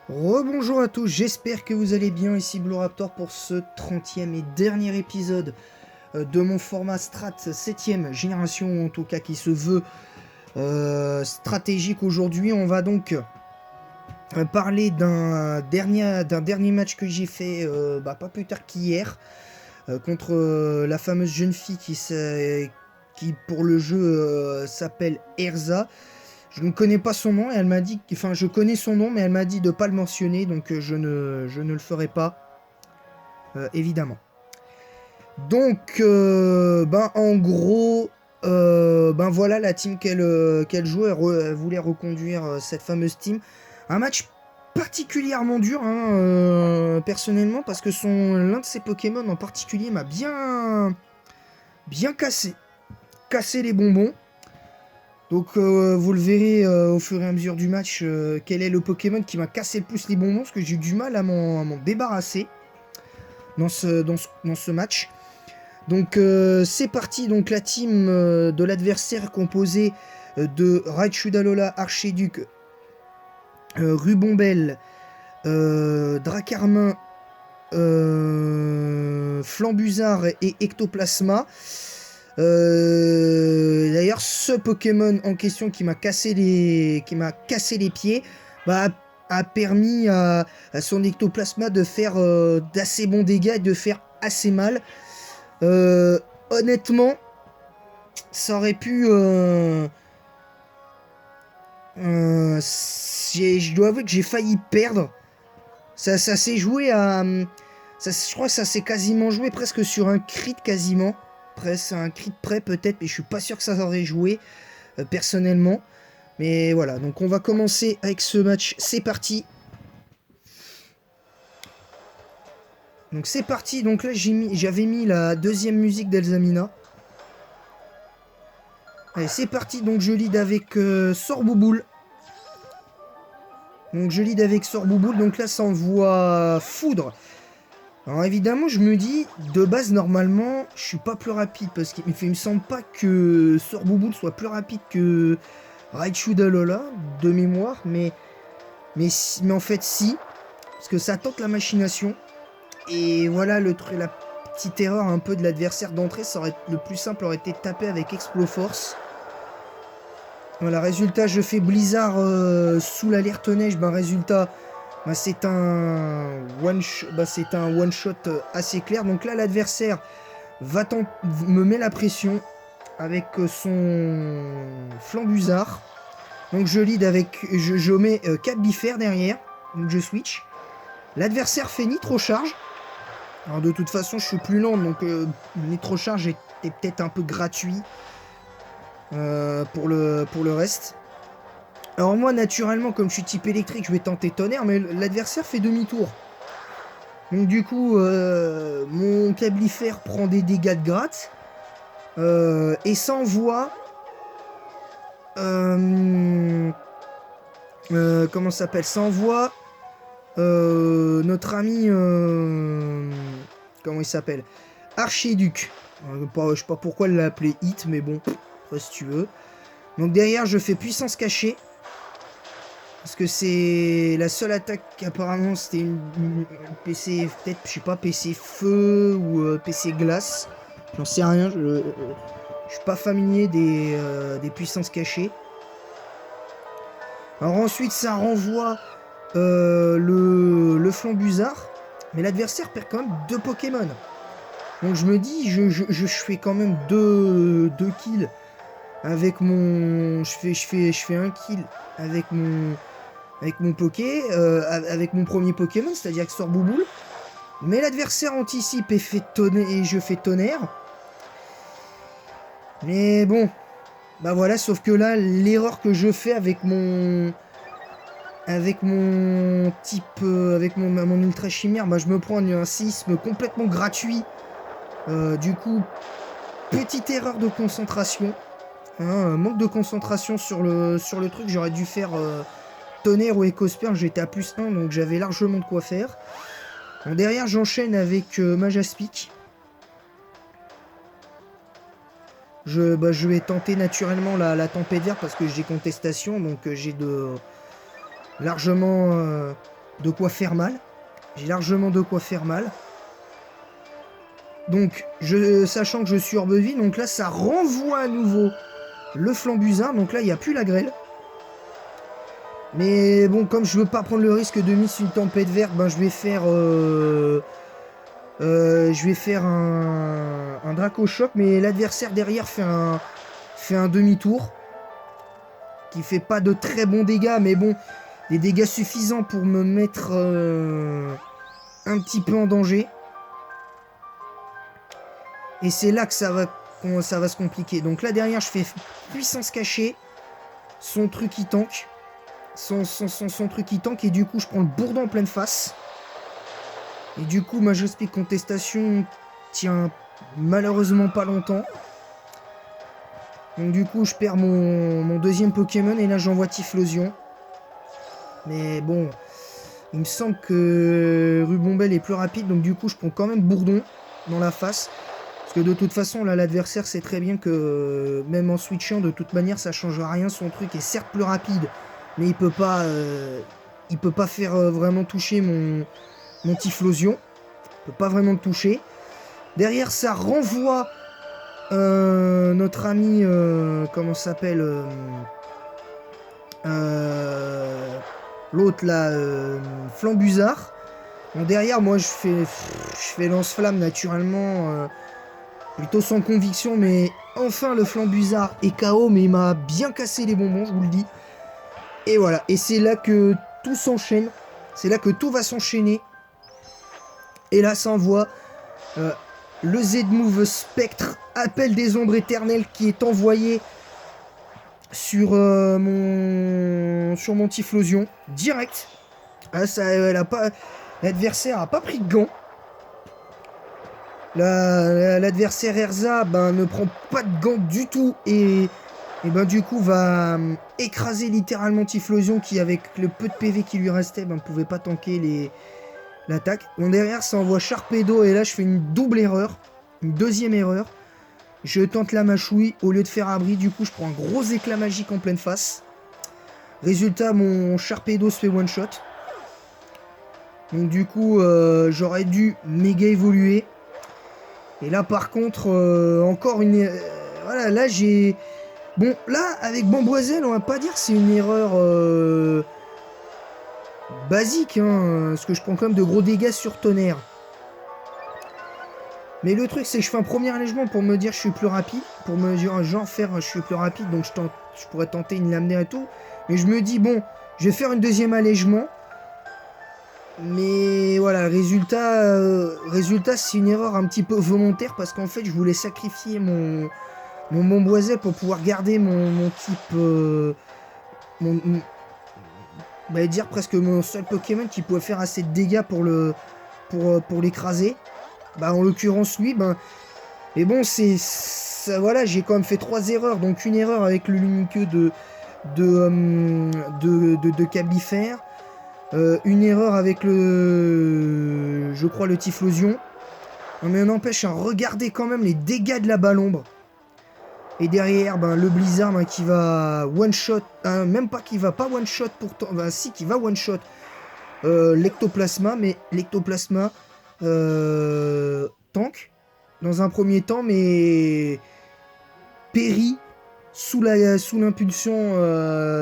Rebonjour à tous, j'espère que vous allez bien, ici Blue Raptor pour ce 30e et dernier épisode de mon format Strat 7ème génération, en tout cas qui se veut stratégique. Aujourd'hui on va donc parler d'un dernier match que j'ai fait pas plus tard qu'hier contre la fameuse jeune fille qui pour le jeu s'appelle Erza. Je ne connais pas son nom et elle m'a dit, enfin je connais son nom mais elle m'a dit de pas le mentionner, donc je ne le ferai pas, évidemment. Donc en gros, voilà la team qu'elle jouait, elle voulait reconduire cette fameuse team. Un match particulièrement dur, personnellement, parce que l'un de ses Pokémon en particulier m'a bien cassé les bonbons. Donc vous le verrez au fur et à mesure du match, quel est le Pokémon qui m'a cassé le plus les bonbons, parce que j'ai eu du mal à m'en débarrasser dans ce match. Donc c'est parti, donc la team de l'adversaire composée de Raichu Dalola, Archiduc, Rubombelle, Dracarmin, Flambuzard et Ectoplasma. D'ailleurs, ce Pokémon en question qui m'a cassé les pieds a permis à son Ectoplasma de faire d'assez bons dégâts et de faire assez mal. Honnêtement, ça aurait pu... je dois avouer que j'ai failli perdre. Ça s'est joué à... je crois que ça s'est quasiment joué presque sur un crit quasiment. Presque un crit près peut-être, mais je suis pas sûr que ça aurait joué personnellement. Mais voilà, donc on va commencer avec ce match. C'est parti. Donc c'est parti. Donc là j'avais mis la deuxième musique d'Elsamina. Allez, c'est parti. Donc je lead avec Sorbouboule. Donc là ça envoie Foudre. Alors évidemment, je me dis, de base, normalement, je suis pas plus rapide, parce qu'il me semble pas que Sorbouboule soit plus rapide que Raichu Dalola, de mémoire, mais en fait, si, parce que ça tente la machination, et voilà, la petite erreur un peu de l'adversaire d'entrée, le plus simple aurait été de taper avec Exploforce. Voilà, résultat, je fais Blizzard sous l'alerte neige, résultat... c'est un one shot assez clair. Donc là, l'adversaire me met la pression avec son Flambuzard. Donc je lead avec... Je mets 4 bifères derrière. Donc je switch. L'adversaire fait Nitro Charge. Alors de toute façon, je suis plus lent. Donc Nitro Charge était peut-être un peu gratuit pour le reste. Alors moi, naturellement, comme je suis type électrique, je vais tenter tonnerre, mais l'adversaire fait demi-tour. Donc du coup, mon Cablifère prend des dégâts de gratte. Et s'envoie... comment ça s'appelle? S'envoie notre ami... comment il s'appelle? Archiduc. Je sais pas pourquoi elle l'a appelé Hit, mais bon, si tu veux. Donc derrière, je fais puissance cachée. Parce que c'est la seule attaque apparemment, c'était une PC, peut-être, je sais pas, PC feu ou PC glace. J'en sais rien, je suis pas familier des puissances cachées. Alors ensuite, ça renvoie le Flambuzard. Mais l'adversaire perd quand même 2 Pokémon. Donc je me dis, je fais quand même 2 kills avec mon... Je fais un kill avec mon Poké, avec mon premier Pokémon, c'est-à-dire que Sorbouboule. Mais l'adversaire anticipe et je fais tonnerre. Mais bon, voilà, sauf que là, l'erreur que je fais avec mon type, avec mon ultra chimère, je me prends un séisme complètement gratuit. Du coup, petite erreur de concentration. Manque de concentration sur le truc, j'aurais dû faire... tonnerre ou écosperme, j'étais à plus 1, donc j'avais largement de quoi faire. Donc derrière, j'enchaîne avec Majaspic. Je vais tenter naturellement la tempête verte parce que j'ai contestation, donc j'ai largement de quoi faire mal. J'ai largement de quoi faire mal. Donc, sachant que je suis hors de vie, donc là, ça renvoie à nouveau le flambusard. Donc là, il n'y a plus la grêle. Mais bon, comme je veux pas prendre le risque de miss une tempête verte, ben je vais faire un Draco Choc, mais l'adversaire derrière fait un demi-tour qui fait pas de très bons dégâts, mais bon, des dégâts suffisants pour me mettre un petit peu en danger. Et c'est là que ça va se compliquer. Donc là derrière, je fais puissance cachée, son truc qui tank. Son truc qui tank, et du coup je prends le bourdon en pleine face. Et du coup ma Speed contestation tient malheureusement pas longtemps. Donc du coup je perds mon deuxième Pokémon, et là j'envoie Typhlosion. Mais bon, il me semble que Rubombelle est plus rapide, donc du coup je prends quand même Bourdon dans la face. Parce que de toute façon là l'adversaire sait très bien que même en switchant, de toute manière ça change rien, son truc est certes plus rapide, mais il peut pas faire vraiment toucher mon Typhlosion. Il peut pas vraiment le toucher. Derrière, ça renvoie notre ami, comment s'appelle, l'autre là, Flambusard. Bon, derrière, moi je fais lance-flamme naturellement, plutôt sans conviction, mais enfin le Flambusard est KO, mais il m'a bien cassé les bonbons, je vous le dis. Et voilà, et c'est là que tout s'enchaîne, c'est là que tout va s'enchaîner. Et là, ça envoie le Z-Move Spectre, appel des ombres éternelles, qui est envoyé sur mon Typhlosion, direct. Ah, l'adversaire a pas pris de gants. L'adversaire Erza ne prend pas de gants du tout, et du coup va écraser littéralement Typhlosion, qui avec le peu de PV qui lui restait ne pouvait pas tanker l'attaque. Bon, derrière ça envoie Sharpedo, et là je fais une double erreur, une deuxième erreur. Je tente la mâchouille au lieu de faire abri, du coup je prends un gros éclat magique en pleine face. Résultat, mon Sharpedo se fait one shot. Donc du coup j'aurais dû méga évoluer. Et là par contre encore une... voilà, là j'ai... Bon, là, avec Bamboiselle, on va pas dire que c'est une erreur basique, hein, parce que je prends quand même de gros dégâts sur Tonnerre. Mais le truc, c'est que je fais un premier allègement pour me dire je suis plus rapide, pour me dire genre faire je suis plus rapide, donc je pourrais tenter une lamener et tout. Mais je me dis, bon, je vais faire une deuxième allègement. Mais voilà, résultat c'est une erreur un petit peu volontaire, parce qu'en fait, je voulais sacrifier mon Bamboiselle pour pouvoir garder mon type... on va dire presque mon seul Pokémon qui pouvait faire assez de dégâts pour l'écraser. En l'occurrence lui, mais bon, voilà, j'ai quand même fait 3 erreurs. Donc une erreur avec le Luniqueux de Cabifère, une erreur avec je crois le Typhlosion. Mais on n'empêche, regardez quand même les dégâts de la Balombre. Et derrière, le Blizzard qui va one-shot, même pas qui va pas one-shot pourtant, si, qui va one-shot l'Ectoplasma, mais l'Ectoplasma tank dans un premier temps, mais périt sous l'impulsion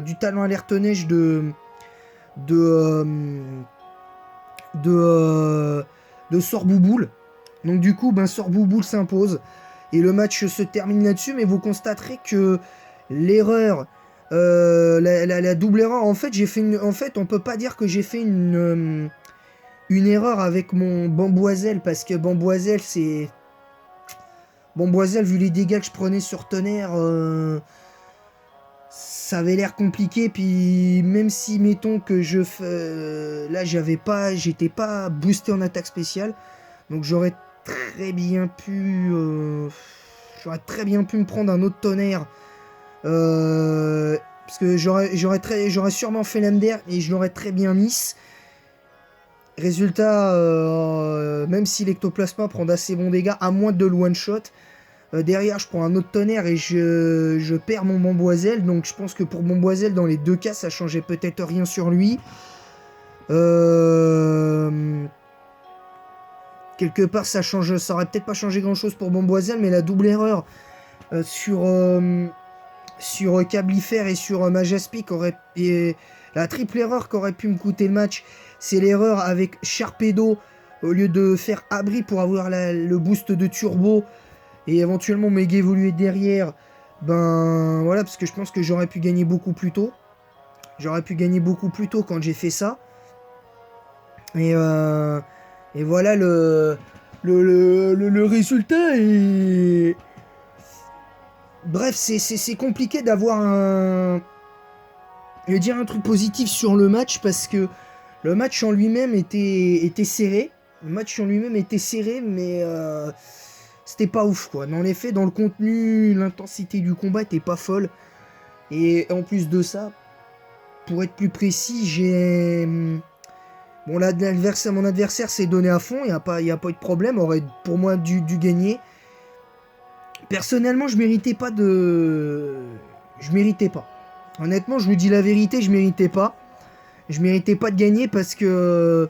du talent alerte neige de Sorbouboule. Donc du coup, Sorbouboule s'impose. Et le match se termine là-dessus, mais vous constaterez que l'erreur, la double erreur, en fait, on peut pas dire que j'ai fait une erreur avec mon Bamboiselle, parce que Bamboiselle, vu les dégâts que je prenais sur Tonnerre, ça avait l'air compliqué. Puis même si, mettons que là, j'étais pas boosté en attaque spéciale, donc j'aurais très bien pu me prendre un autre Tonnerre, parce que j'aurais sûrement fait l'MDR et je l'aurais très bien miss. Résultat, même si l'Ectoplasma prend d'assez bons dégâts, à moins de le one shot, derrière je prends un autre Tonnerre et je perds mon Bamboiselle. Donc je pense que pour Bamboiselle, dans les deux cas, ça changeait peut-être rien sur lui. Quelque part, ça aurait peut-être pas changé grand-chose pour Bomboiselle, mais la double erreur sur Cablifer et sur Majaspic et la triple erreur qui aurait pu me coûter le match, c'est l'erreur avec Sharpedo au lieu de faire abri pour avoir le boost de turbo et éventuellement méga évoluer derrière. Ben voilà, parce que je pense que j'aurais pu gagner beaucoup plus tôt. J'aurais pu gagner beaucoup plus tôt quand j'ai fait ça. Et voilà le résultat. Et bref, c'est compliqué d'avoir je vais dire un truc positif sur le match parce que le match en lui-même était serré. Le match en lui-même était serré, mais c'était pas ouf quoi. Dans les faits, dans le contenu, l'intensité du combat était pas folle. Et en plus de ça, pour être plus précis, j'ai bon, mon adversaire s'est donné à fond, il n'y a pas eu de problème, aurait pour moi dû gagner. Personnellement, je méritais pas. Honnêtement, je vous dis la vérité, je méritais pas. Je méritais pas de gagner parce que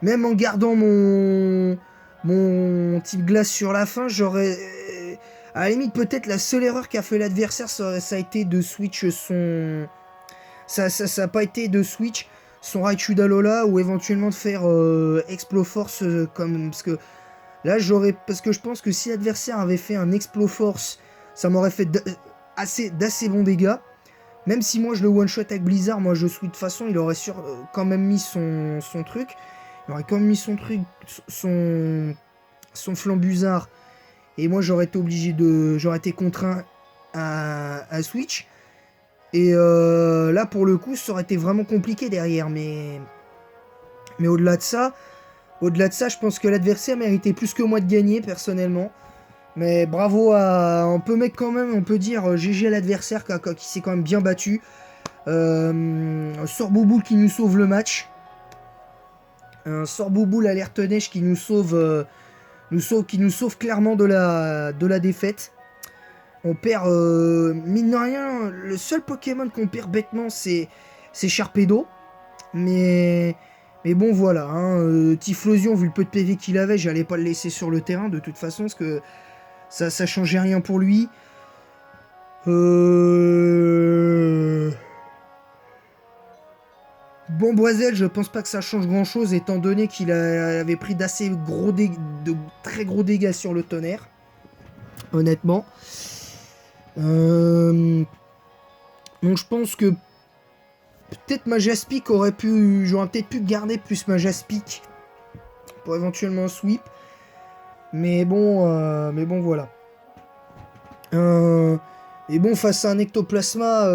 même en gardant mon type glace sur la fin, j'aurais... À la limite, peut-être la seule erreur qu'a fait l'adversaire, ça a été de switch son... Ça a pas été de switch son Raichu Lola ou éventuellement de faire Exploforce comme... Parce que là, parce que je pense que si l'adversaire avait fait un Exploforce, ça m'aurait fait d'assez bons dégâts. Même si moi je le one-shot avec Blizzard, moi je suis de toute façon, il aurait quand même mis son truc. Il aurait quand même mis son truc, son flambuzard. Et moi j'aurais été obligé j'aurais été contraint à switch. Et là pour le coup, ça aurait été vraiment compliqué derrière. Mais au-delà de ça, je pense que l'adversaire méritait plus que moi de gagner personnellement. Mais bravo on peut dire GG à l'adversaire qui s'est quand même bien battu. Sorboubou qui nous sauve le match. Sorboubou l'alerte neige qui nous sauve clairement de la défaite. On perd, mine de rien, le seul Pokémon qu'on perd bêtement c'est Sharpedo. Mais bon voilà, Typhlosion, vu le peu de PV qu'il avait, j'allais pas le laisser sur le terrain de toute façon parce que ça changeait rien pour lui. Bomboiselle, je pense pas que ça change grand chose étant donné qu'il avait pris de très gros dégâts sur le tonnerre. Honnêtement. Donc je pense que peut-être Majaspic j'aurais peut-être pu garder plus Majaspic pour éventuellement un sweep. Mais bon voilà. Et bon, face à un ectoplasma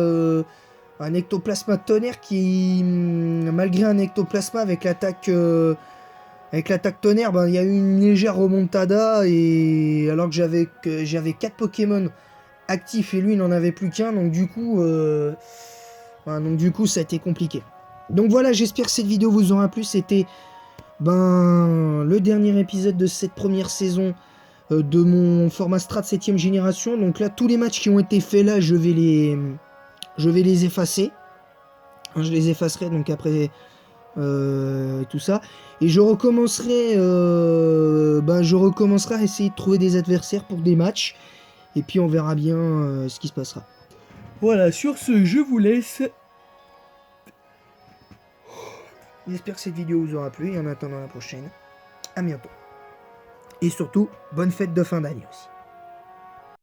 tonnerre qui, malgré un ectoplasma avec l'attaque tonnerre, ben, il y a eu une légère remontada, et alors que j'avais 4 Pokémon actifs et lui il n'en avait plus qu'un, donc du coup ça a été compliqué. Donc voilà, j'espère que cette vidéo vous aura plu. C'était le dernier épisode de cette première saison de mon format Strat 7ème génération. Donc là, tous les matchs qui ont été faits là, je vais les effacer. Je les effacerai donc après tout ça. Et je recommencerai à essayer de trouver des adversaires pour des matchs. Et puis on verra bien ce qui se passera. Voilà, sur ce, je vous laisse. J'espère que cette vidéo vous aura plu. Et en attendant la prochaine, à bientôt. Et surtout, bonne fête de fin d'année aussi.